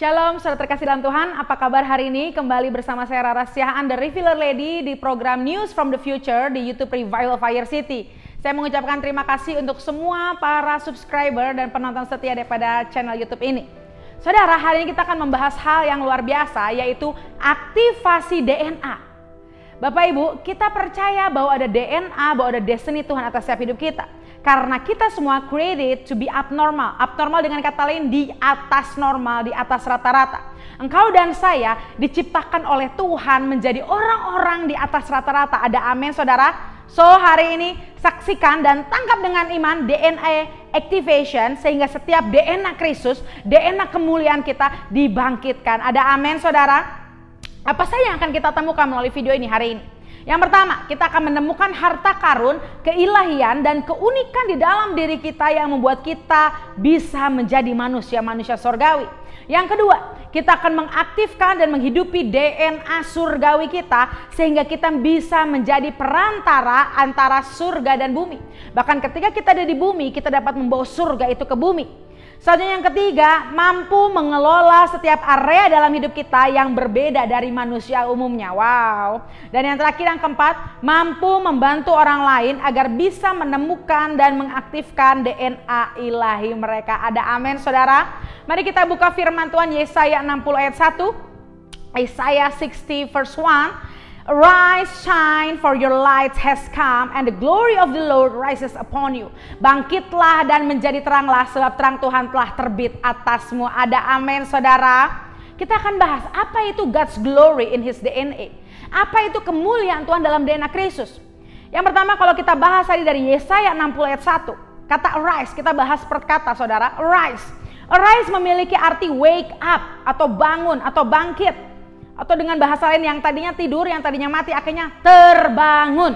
Shalom, saudara terkasih dalam Tuhan. Apa kabar hari ini? Kembali bersama saya Rara Siahaan, The Revealer Lady di program News from the Future di YouTube Revival Fire City. Saya mengucapkan terima kasih untuk semua para subscriber dan penonton setia daripada channel YouTube ini. Saudara, hari ini kita akan membahas hal yang luar biasa, yaitu aktivasi DNA. Bapak Ibu, kita percaya bahwa ada DNA, bahwa ada destiny Tuhan atas setiap hidup kita. Karena kita semua created to be abnormal. Abnormal dengan kata lain di atas normal, di atas rata-rata. Engkau dan saya diciptakan oleh Tuhan menjadi orang-orang di atas rata-rata. Ada amin saudara? So hari ini saksikan dan tangkap dengan iman DNA activation. Sehingga setiap DNA Kristus, DNA kemuliaan kita dibangkitkan. Ada amin saudara? Apa saja yang akan kita temukan melalui video ini hari ini? Yang pertama, kita akan menemukan harta karun, keilahian, dan keunikan di dalam diri kita yang membuat kita bisa menjadi manusia-manusia surgawi. Yang kedua, kita akan mengaktifkan dan menghidupi DNA surgawi kita sehingga kita bisa menjadi perantara antara surga dan bumi. Bahkan ketika kita ada di bumi, kita dapat membawa surga itu ke bumi. Selanjutnya yang ketiga, mampu mengelola setiap area dalam hidup kita yang berbeda dari manusia umumnya. Wow. Dan yang terakhir yang keempat, mampu membantu orang lain agar bisa menemukan dan mengaktifkan DNA ilahi mereka. Ada amin saudara? Mari kita buka firman Tuhan Yesaya 60 ayat 1. Yesaya 60 verse 1. Arise, shine, for your light has come, and the glory of the Lord rises upon you. Bangkitlah dan menjadi teranglah, sebab terang Tuhan telah terbit atasmu. Ada amin saudara? Kita akan bahas apa itu God's glory in His DNA. Apa itu kemuliaan Tuhan dalam DNA Kristus. Yang pertama kalau kita bahas tadi dari Yesaya 60 ayat 1. Kata arise, kita bahas per kata saudara. Arise. Arise memiliki arti wake up, atau bangun, atau bangkit. Atau dengan bahasa lain, yang tadinya tidur, yang tadinya mati, akhirnya terbangun.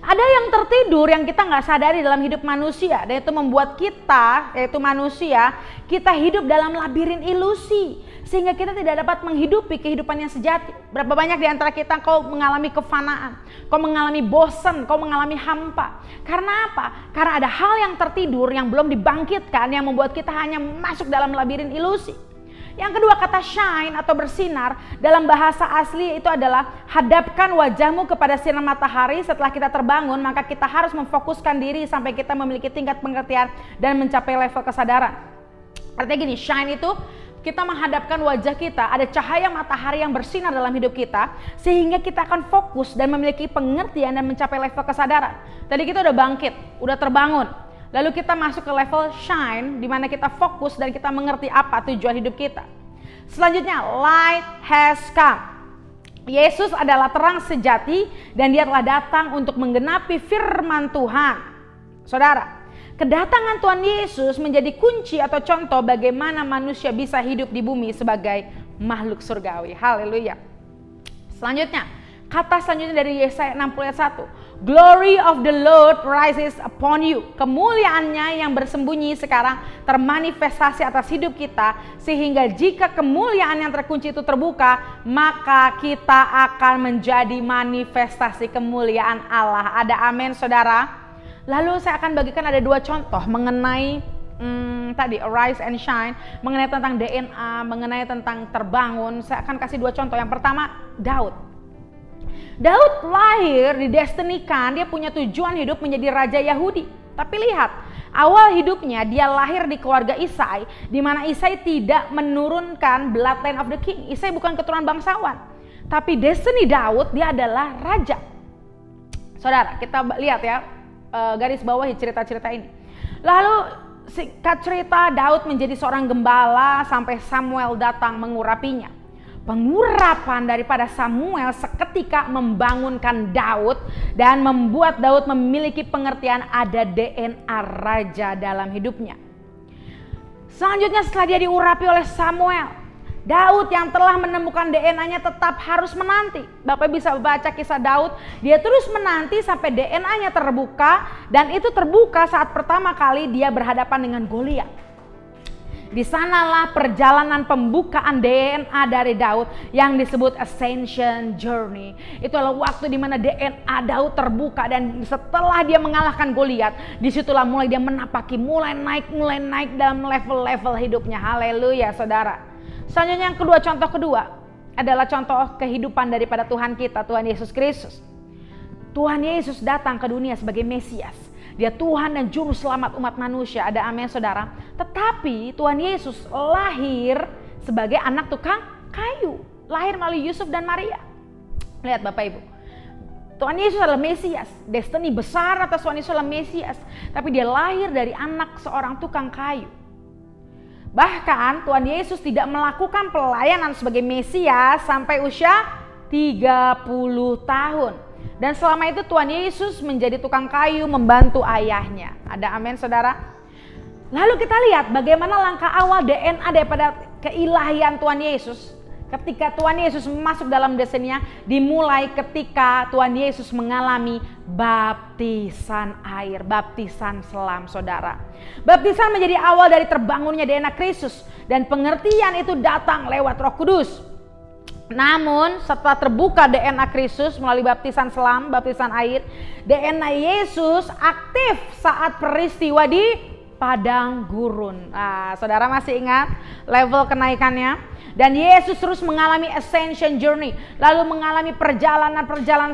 Ada yang tertidur yang kita nggak sadari dalam hidup manusia, dan itu membuat kita, yaitu manusia, kita hidup dalam labirin ilusi, sehingga kita tidak dapat menghidupi kehidupan yang sejati. Berapa banyak di antara kita kau mengalami kefanaan, kau mengalami bosan, kau mengalami hampa. Karena apa? Karena ada hal yang tertidur yang belum dibangkitkan, yang membuat kita hanya masuk dalam labirin ilusi. Yang kedua, kata shine atau bersinar dalam bahasa asli itu adalah hadapkan wajahmu kepada sinar matahari. Setelah kita terbangun, maka kita harus memfokuskan diri sampai kita memiliki tingkat pengertian dan mencapai level kesadaran. Artinya gini, shine itu kita menghadapkan wajah kita, ada cahaya matahari yang bersinar dalam hidup kita, sehingga kita akan fokus dan memiliki pengertian dan mencapai level kesadaran. Tadi kita udah bangkit, udah terbangun. Lalu kita masuk ke level shine, di mana kita fokus dan kita mengerti apa tujuan hidup kita. Selanjutnya, light has come. Yesus adalah terang sejati dan Dia telah datang untuk menggenapi firman Tuhan. Saudara, kedatangan Tuhan Yesus menjadi kunci atau contoh bagaimana manusia bisa hidup di bumi sebagai makhluk surgawi. Haleluya. Selanjutnya, kata selanjutnya dari Yesaya 60 ayat 1. Glory of the Lord rises upon you. Kemuliaannya yang bersembunyi sekarang termanifestasi atas hidup kita. Sehingga jika kemuliaan yang terkunci itu terbuka, maka kita akan menjadi manifestasi kemuliaan Allah. Ada amin saudara? Lalu saya akan bagikan ada dua contoh mengenai tadi arise and shine, mengenai tentang DNA, mengenai tentang terbangun. Saya akan kasih dua contoh. Yang pertama, Daud lahir didestinikan, dia punya tujuan hidup menjadi raja Yahudi. Tapi lihat, awal hidupnya dia lahir di keluarga Isai, di mana Isai tidak menurunkan bloodline of the king. Isai bukan keturunan bangsawan, tapi destiny Daud, dia adalah raja. Saudara, kita lihat ya, garis bawahi cerita-cerita ini. Lalu singkat cerita, Daud menjadi seorang gembala sampai Samuel datang mengurapinya. Pengurapan daripada Samuel seketika membangunkan Daud dan membuat Daud memiliki pengertian ada DNA raja dalam hidupnya. Selanjutnya setelah dia diurapi oleh Samuel, Daud yang telah menemukan DNA-nya tetap harus menanti. Bapak bisa baca kisah Daud, dia terus menanti sampai DNA-nya terbuka, dan itu terbuka saat pertama kali dia berhadapan dengan Goliat. Di sanalah perjalanan pembukaan DNA dari Daud yang disebut Ascension Journey. Itu adalah waktu di mana DNA Daud terbuka, dan setelah dia mengalahkan Goliat, disitulah mulai dia menapaki, mulai naik dalam level-level hidupnya. Haleluya saudara. Selanjutnya yang kedua, contoh kedua adalah contoh kehidupan daripada Tuhan kita, Tuhan Yesus Kristus. Tuhan Yesus datang ke dunia sebagai Mesias. Dia Tuhan dan Juru Selamat umat manusia. Ada amin saudara. Tetapi Tuhan Yesus lahir sebagai anak tukang kayu. Lahir melalui Yusuf dan Maria. Lihat Bapak Ibu. Tuhan Yesus adalah Mesias. Destiny besar atas Tuhan Yesus adalah Mesias. Tapi dia lahir dari anak seorang tukang kayu. Bahkan Tuhan Yesus tidak melakukan pelayanan sebagai Mesias sampai usia 30 tahun. Dan selama itu Tuhan Yesus menjadi tukang kayu membantu ayahnya. Ada amin saudara? Lalu kita lihat bagaimana langkah awal DNA daripada keilahian Tuhan Yesus. Ketika Tuhan Yesus masuk dalam destiny-nya, dimulai ketika Tuhan Yesus mengalami baptisan air, baptisan selam saudara. Baptisan menjadi awal dari terbangunnya DNA Kristus, dan pengertian itu datang lewat Roh Kudus. Namun setelah terbuka DNA Kristus melalui baptisan selam, baptisan air, DNA Yesus aktif saat peristiwa di padang gurun. Nah, saudara masih ingat level kenaikannya? Dan Yesus terus mengalami ascension journey, lalu mengalami perjalanan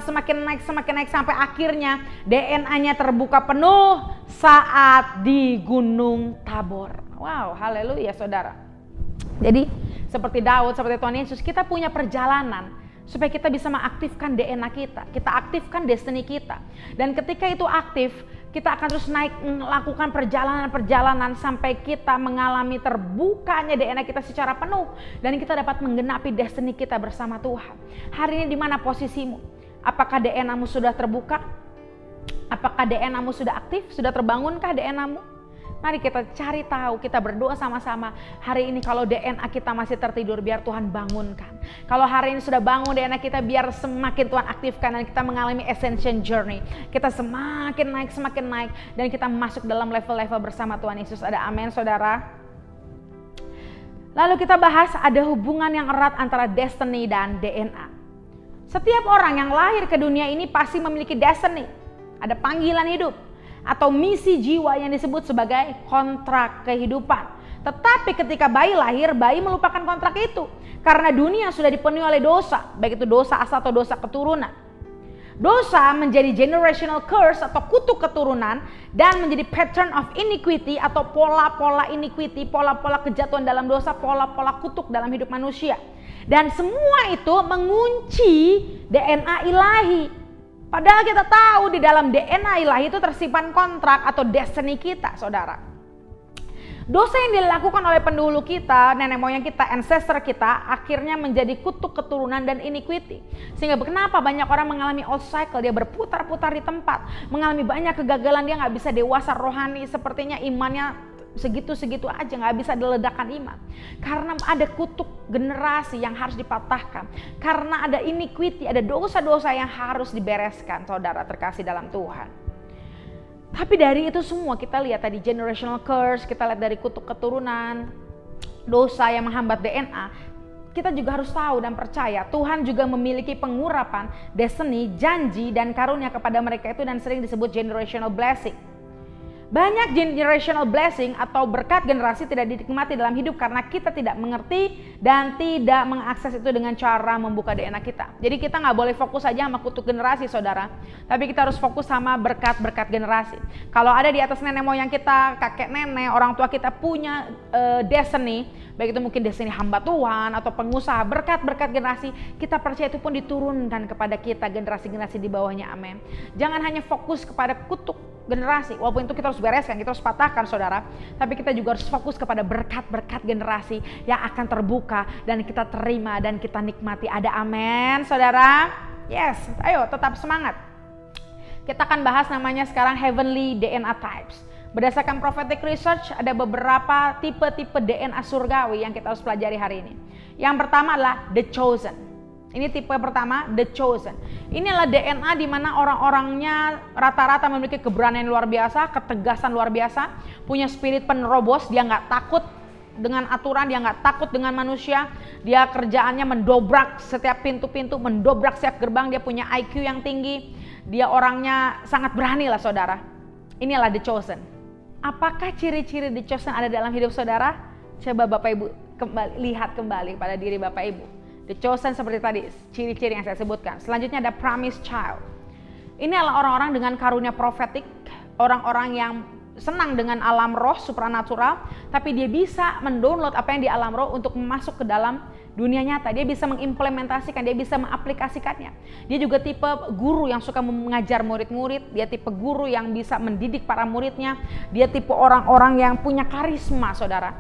semakin naik sampai akhirnya DNA-nya terbuka penuh saat di Gunung Tabor. Wow, haleluya saudara. Jadi seperti Daud, seperti Tuhan Yesus, kita punya perjalanan supaya kita bisa mengaktifkan DNA kita, kita aktifkan destiny kita. Dan ketika itu aktif, kita akan terus naik melakukan perjalanan sampai kita mengalami terbukanya DNA kita secara penuh dan kita dapat menggenapi destiny kita bersama Tuhan. Hari ini di mana posisimu? Apakah DNA-mu sudah terbuka? Apakah DNA-mu sudah aktif? Sudah terbangunkah DNA-mu? Mari kita cari tahu, kita berdoa sama-sama. Hari ini kalau DNA kita masih tertidur, biar Tuhan bangunkan. Kalau hari ini sudah bangun DNA kita, biar semakin Tuhan aktifkan dan kita mengalami ascension journey. Kita semakin naik dan kita masuk dalam level-level bersama Tuhan Yesus. Ada amin saudara. Lalu kita bahas ada hubungan yang erat antara destiny dan DNA. Setiap orang yang lahir ke dunia ini pasti memiliki destiny. Ada panggilan hidup atau misi jiwa yang disebut sebagai kontrak kehidupan. Tetapi ketika bayi lahir, bayi melupakan kontrak itu karena dunia sudah dipenuhi oleh dosa, baik itu dosa asal atau dosa keturunan. Dosa menjadi generational curse atau kutuk keturunan dan menjadi pattern of iniquity atau pola-pola iniquity, pola-pola kejatuhan dalam dosa, pola-pola kutuk dalam hidup manusia. Dan semua itu mengunci DNA ilahi. Padahal kita tahu di dalam DNA ilahi itu tersimpan kontrak atau destiny kita, saudara. Dosa yang dilakukan oleh pendahulu kita, nenek moyang kita, ancestor kita, akhirnya menjadi kutuk keturunan dan iniquity. Sehingga kenapa banyak orang mengalami old cycle, dia berputar-putar di tempat, mengalami banyak kegagalan, dia nggak bisa dewasa rohani, sepertinya imannya segitu-segitu aja, nggak bisa diledakkan iman. Karena ada kutuk generasi yang harus dipatahkan. Karena ada iniquity, ada dosa-dosa yang harus dibereskan, saudara terkasih dalam Tuhan. Tapi dari itu semua kita lihat tadi generational curse, kita lihat dari kutuk keturunan, dosa yang menghambat DNA. Kita juga harus tahu dan percaya Tuhan juga memiliki pengurapan, destiny, janji dan karunia kepada mereka itu dan sering disebut generational blessing. Banyak generational blessing atau berkat generasi tidak dinikmati dalam hidup karena kita tidak mengerti dan tidak mengakses itu dengan cara membuka DNA kita. Jadi kita nggak boleh fokus saja sama kutuk generasi saudara, tapi kita harus fokus sama berkat-berkat generasi. Kalau ada di atas nenek moyang kita, kakek nenek, orang tua kita punya destiny, baik itu mungkin destiny hamba Tuhan atau pengusaha, berkat-berkat generasi, kita percaya itu pun diturunkan kepada kita generasi-generasi di bawahnya, amin. Jangan hanya fokus kepada kutuk generasi, walaupun itu kita harus bereskan, kita harus patahkan saudara, tapi kita juga harus fokus kepada berkat-berkat generasi yang akan terbuka dan kita terima dan kita nikmati. Ada amin saudara? Yes, ayo tetap semangat. Kita akan bahas namanya sekarang heavenly DNA types. Berdasarkan prophetic research ada beberapa tipe-tipe DNA surgawi yang kita harus pelajari hari ini. Yang pertama adalah the chosen. Ini tipe pertama, the chosen. Ini adalah DNA di mana orang-orangnya rata-rata memiliki keberanian luar biasa, ketegasan luar biasa, punya spirit penerobos, dia nggak takut dengan aturan, dia nggak takut dengan manusia, dia kerjaannya mendobrak setiap pintu-pintu, mendobrak setiap gerbang, dia punya IQ yang tinggi, dia orangnya sangat berani lah saudara. Ini adalah the chosen. Apakah ciri-ciri the chosen ada dalam hidup saudara? Coba Bapak Ibu lihat kembali pada diri Bapak Ibu. The chosen seperti tadi, ciri-ciri yang saya sebutkan. Selanjutnya ada promised child. Ini adalah orang-orang dengan karunia profetik, orang-orang yang senang dengan alam roh supranatural, tapi dia bisa mendownload apa yang di alam roh untuk masuk ke dalam dunia nyata. Dia bisa mengimplementasikan, dia bisa mengaplikasikannya. Dia juga tipe guru yang suka mengajar murid-murid, dia tipe guru yang bisa mendidik para muridnya, dia tipe orang-orang yang punya karisma, saudara.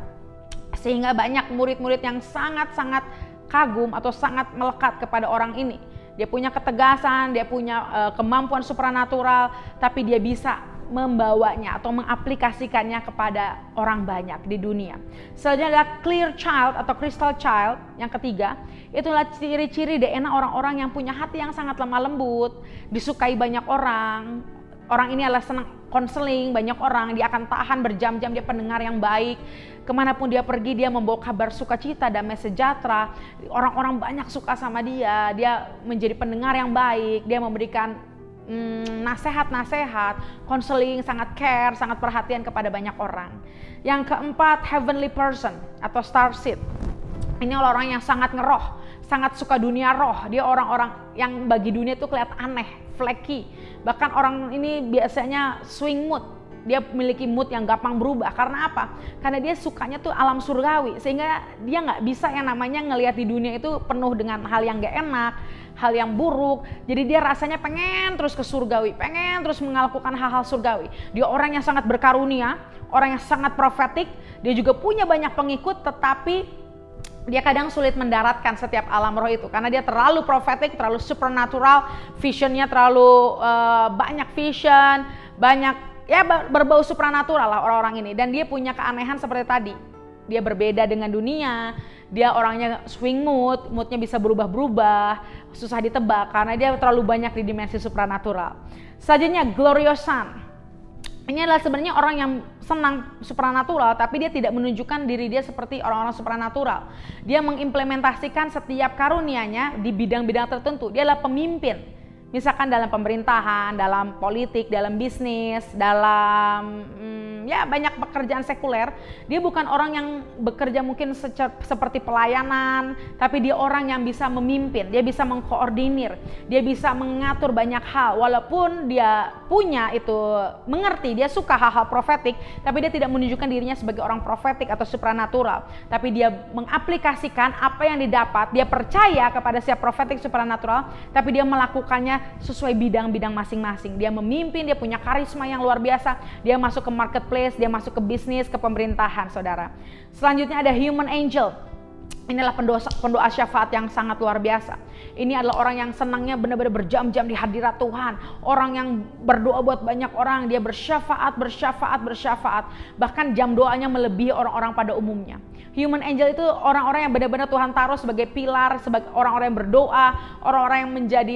Sehingga banyak murid-murid yang sangat-sangat kagum atau sangat melekat kepada orang ini. Dia punya ketegasan, dia punya kemampuan supranatural, tapi dia bisa membawanya atau mengaplikasikannya kepada orang banyak di dunia. Selanjutnya adalah clear child atau crystal child. Yang ketiga, itulah ciri-ciri DNA orang-orang yang punya hati yang sangat lemah lembut, disukai banyak orang. Orang ini adalah senang konseling banyak orang, dia akan tahan berjam-jam, dia pendengar yang baik. Kemanapun dia pergi, dia membawa kabar sukacita, damai sejahtera. Orang-orang banyak suka sama dia, dia menjadi pendengar yang baik, dia memberikan nasihat-nasihat, konseling, sangat care, sangat perhatian kepada banyak orang. Yang keempat, heavenly person atau starseed. Ini orang yang sangat ngeroh, sangat suka dunia roh. Dia orang-orang yang bagi dunia itu kelihatan aneh, flaky. Bahkan orang ini biasanya swing mood. Dia memiliki mood yang gampang berubah. Karena apa? Karena dia sukanya tuh alam surgawi. Sehingga dia nggak bisa yang namanya ngelihat di dunia itu penuh dengan hal yang gak enak, hal yang buruk. Jadi dia rasanya pengen terus ke surgawi, pengen terus melakukan hal-hal surgawi. Dia orang yang sangat berkarunia, orang yang sangat profetik. Dia juga punya banyak pengikut, tetapi dia kadang sulit mendaratkan setiap alam roh itu. Karena dia terlalu profetik, terlalu supernatural, visionnya terlalu banyak vision, banyak ya berbau supranatural lah orang-orang ini. Dan dia punya keanehan seperti tadi. Dia berbeda dengan dunia, dia orangnya swing mood, moodnya bisa berubah-berubah, susah ditebak karena dia terlalu banyak di dimensi supranatural. Selanjutnya glorious son. Ini adalah sebenarnya orang yang senang supranatural, tapi dia tidak menunjukkan diri dia seperti orang-orang supranatural. Dia mengimplementasikan setiap karunianya di bidang-bidang tertentu. Dia adalah pemimpin. Misalkan dalam pemerintahan, dalam politik, dalam bisnis, dalam ya banyak pekerjaan sekuler. Dia bukan orang yang bekerja mungkin seperti pelayanan, tapi dia orang yang bisa memimpin, dia bisa mengkoordinir, dia bisa mengatur banyak hal. Walaupun dia punya itu, mengerti, dia suka hal-hal profetik, tapi dia tidak menunjukkan dirinya sebagai orang profetik atau supranatural. Tapi dia mengaplikasikan apa yang didapat, dia percaya kepada siap profetik supranatural, tapi dia melakukannya sesuai bidang-bidang masing-masing. Dia memimpin, dia punya karisma yang luar biasa, dia masuk ke marketplace, dia masuk ke bisnis, ke pemerintahan, saudara. Selanjutnya ada human angel. Inilah pendoa syafaat yang sangat luar biasa. Ini adalah orang yang senangnya benar-benar berjam-jam di hadirat Tuhan. Orang yang berdoa buat banyak orang, dia bersyafaat. Bahkan jam doanya melebihi orang-orang pada umumnya. Human angel itu orang-orang yang benar-benar Tuhan taruh sebagai pilar, sebagai orang-orang yang berdoa, orang-orang yang menjadi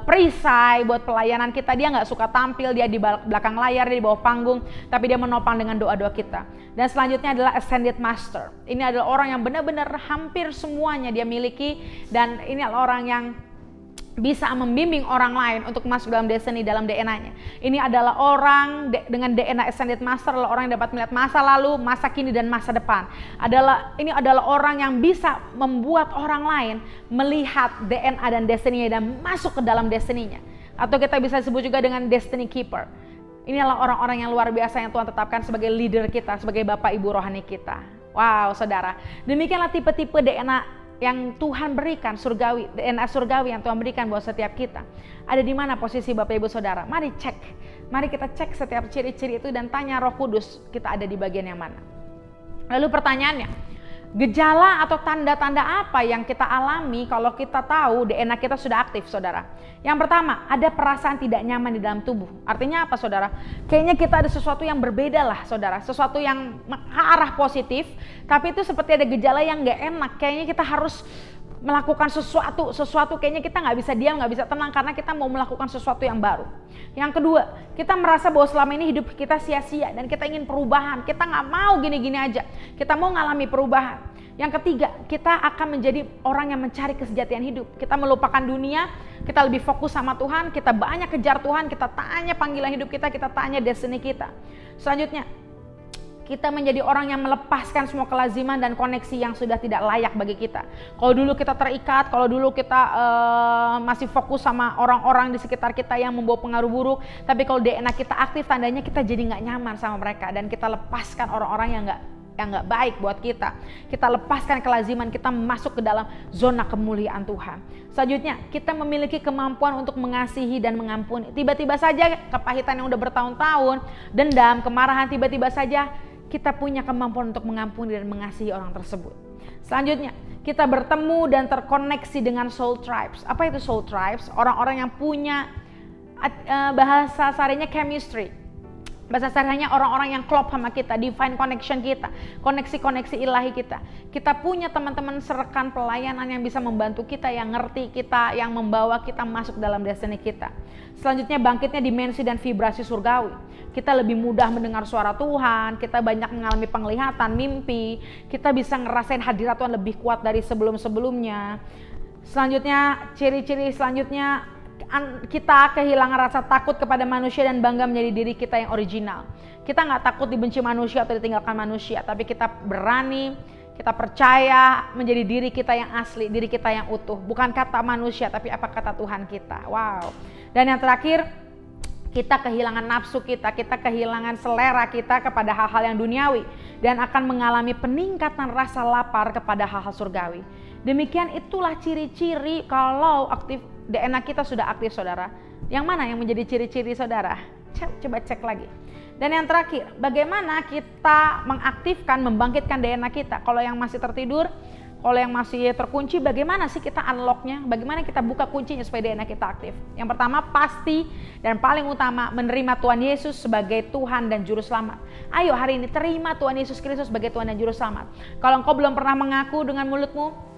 perisai buat pelayanan kita. Dia nggak suka tampil, dia di belakang layar, dia di bawah panggung, tapi dia menopang dengan doa-doa kita. Dan selanjutnya adalah ascended master. Ini adalah orang yang benar-benar hampir semuanya dia miliki, dan ini adalah orang yang bisa membimbing orang lain untuk masuk dalam destiny, dalam DNA-nya. Ini adalah orang dengan DNA Ascended Master, adalah orang yang dapat melihat masa lalu, masa kini, dan masa depan. Ini adalah orang yang bisa membuat orang lain melihat DNA dan destiny-nya dan masuk ke dalam destiny-nya. Atau kita bisa sebut juga dengan Destiny Keeper. Ini adalah orang-orang yang luar biasa yang Tuhan tetapkan sebagai leader kita, sebagai Bapak Ibu rohani kita. Wow, saudara. Demikianlah tipe-tipe DNA yang Tuhan berikan, surgawi, DNA surgawi yang Tuhan berikan buat setiap kita. Ada di mana posisi Bapak Ibu Saudara? Mari cek. Mari kita cek setiap ciri-ciri itu dan tanya Roh Kudus, kita ada di bagian yang mana. Lalu pertanyaannya, gejala atau tanda-tanda apa yang kita alami kalau kita tahu DNA kita sudah aktif, saudara? Yang pertama, ada perasaan tidak nyaman di dalam tubuh. Artinya apa, saudara? Kayaknya kita ada sesuatu yang berbeda lah, saudara. Sesuatu yang ke arah positif, tapi itu seperti ada gejala yang gak enak. Kayaknya kita harus melakukan sesuatu kayaknya kita nggak bisa diam, nggak bisa tenang karena kita mau melakukan sesuatu yang baru. Yang kedua, kita merasa bahwa selama ini hidup kita sia-sia dan kita ingin perubahan. Kita nggak mau gini-gini aja. Kita mau ngalami perubahan. Yang ketiga, kita akan menjadi orang yang mencari kesejatian hidup. Kita melupakan dunia, kita lebih fokus sama Tuhan, kita banyak kejar Tuhan, kita tanya panggilan hidup kita tanya destiny kita. Selanjutnya, Kita menjadi orang yang melepaskan semua kelaziman dan koneksi yang sudah tidak layak bagi kita. Kalau dulu kita terikat, kalau dulu kita masih fokus sama orang-orang di sekitar kita yang membawa pengaruh buruk, tapi kalau DNA kita aktif, tandanya kita jadi nggak nyaman sama mereka, dan kita lepaskan orang-orang yang nggak baik buat kita. Kita lepaskan kelaziman, kita masuk ke dalam zona kemuliaan Tuhan. Selanjutnya, kita memiliki kemampuan untuk mengasihi dan mengampuni. Tiba-tiba saja kepahitan yang udah bertahun-tahun, dendam, kemarahan, tiba-tiba saja kita punya kemampuan untuk mengampuni dan mengasihi orang tersebut. Selanjutnya, kita bertemu dan terkoneksi dengan soul tribes. Apa itu soul tribes? Orang-orang yang punya bahasa seharinya chemistry. Bahasa seharinya orang-orang yang klop sama kita, divine connection kita, koneksi-koneksi ilahi kita. Kita punya teman-teman serekan pelayanan yang bisa membantu kita, yang ngerti kita, yang membawa kita masuk dalam destiny kita. Selanjutnya, bangkitnya dimensi dan vibrasi surgawi. Kita lebih mudah mendengar suara Tuhan, kita banyak mengalami penglihatan, mimpi, kita bisa ngerasain hadirat Tuhan lebih kuat dari sebelum-sebelumnya. Selanjutnya, ciri-ciri selanjutnya, kita kehilangan rasa takut kepada manusia dan bangga menjadi diri kita yang original. Kita nggak takut dibenci manusia atau ditinggalkan manusia, tapi kita berani, kita percaya menjadi diri kita yang asli, diri kita yang utuh. Bukan kata manusia, tapi apa kata Tuhan kita. Wow. Dan yang terakhir, kita kehilangan nafsu kita kehilangan selera kita kepada hal-hal yang duniawi, dan akan mengalami peningkatan rasa lapar kepada hal-hal surgawi. Demikian itulah ciri-ciri kalau DNA kita sudah aktif, saudara. Yang mana yang menjadi ciri-ciri saudara? Coba cek lagi. Dan yang terakhir, bagaimana kita mengaktifkan, membangkitkan DNA kita? Kalau yang masih tertidur, kalau yang masih terkunci, bagaimana sih kita unlocknya? Bagaimana kita buka kuncinya supaya DNA kita aktif? Yang pertama, pasti dan paling utama, menerima Tuhan Yesus sebagai Tuhan dan Juru Selamat. Ayo hari ini terima Tuhan Yesus Kristus sebagai Tuhan dan Juru Selamat. Kalau engkau belum pernah mengaku dengan mulutmu,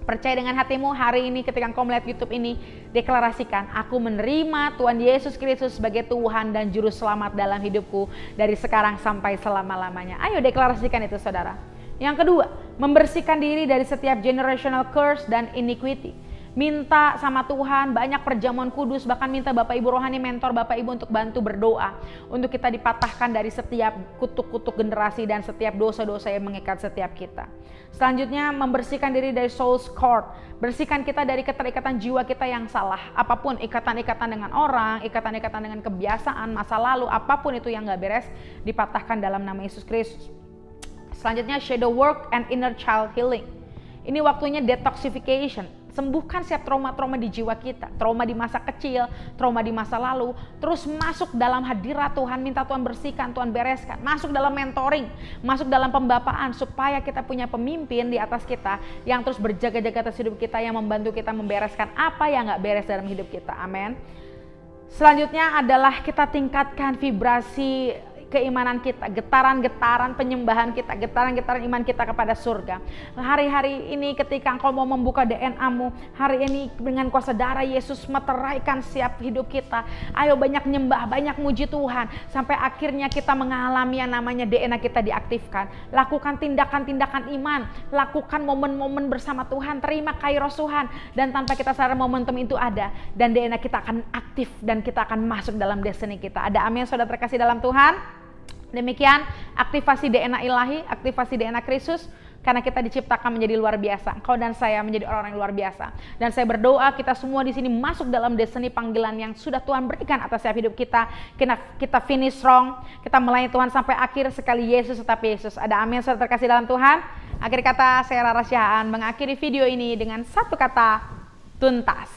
percaya dengan hatimu, hari ini ketika engkau melihat YouTube ini, deklarasikan, aku menerima Tuhan Yesus Kristus sebagai Tuhan dan Juru Selamat dalam hidupku dari sekarang sampai selama-lamanya. Ayo deklarasikan itu, saudara. Yang kedua, membersihkan diri dari setiap generational curse dan iniquity. Minta sama Tuhan banyak perjamuan kudus, bahkan minta Bapak Ibu rohani, mentor Bapak Ibu untuk bantu berdoa, untuk kita dipatahkan dari setiap kutuk-kutuk generasi dan setiap dosa-dosa yang mengikat setiap kita. Selanjutnya, membersihkan diri dari soul's cord. Bersihkan kita dari keterikatan jiwa kita yang salah. Apapun, ikatan-ikatan dengan orang, ikatan-ikatan dengan kebiasaan, masa lalu, apapun itu yang gak beres, dipatahkan dalam nama Yesus Kristus. Selanjutnya, shadow work and inner child healing. Ini waktunya detoxification. Sembuhkan setiap trauma-trauma di jiwa kita, trauma di masa kecil, trauma di masa lalu, terus masuk dalam hadirat Tuhan, minta Tuhan bersihkan, Tuhan bereskan, masuk dalam mentoring, masuk dalam pembapaan, supaya kita punya pemimpin di atas kita yang terus berjaga-jaga atas hidup kita, yang membantu kita membereskan apa yang gak beres dalam hidup kita. Amin. Selanjutnya adalah kita tingkatkan vibrasi keimanan kita, getaran-getaran penyembahan kita, getaran-getaran iman kita kepada surga. Hari-hari ini ketika engkau mau membuka DNA-mu, hari ini dengan kuasa darah Yesus meteraikan setiap hidup kita. Ayo banyak nyembah, banyak muji Tuhan, sampai akhirnya kita mengalami yang namanya DNA kita diaktifkan. Lakukan tindakan-tindakan iman, lakukan momen-momen bersama Tuhan, terima kairos Tuhan, dan tanpa kita sadar momentum itu ada, dan DNA kita akan aktif dan kita akan masuk dalam destiny kita. Ada amin, saudara terkasih dalam Tuhan. Demikian aktivasi DNA ilahi, aktivasi DNA Kristus, karena kita diciptakan menjadi luar biasa. Kau dan saya menjadi orang-orang yang luar biasa. Dan saya berdoa kita semua di sini masuk dalam destiny panggilan yang sudah Tuhan berikan atas setiap hidup kita. Kita finish strong, kita melayani Tuhan sampai akhir, sekali Yesus tetap Yesus. Ada amin, saudara terkasih dalam Tuhan. Akhir kata, saya Rara Syahaan mengakhiri video ini dengan satu kata, tuntas.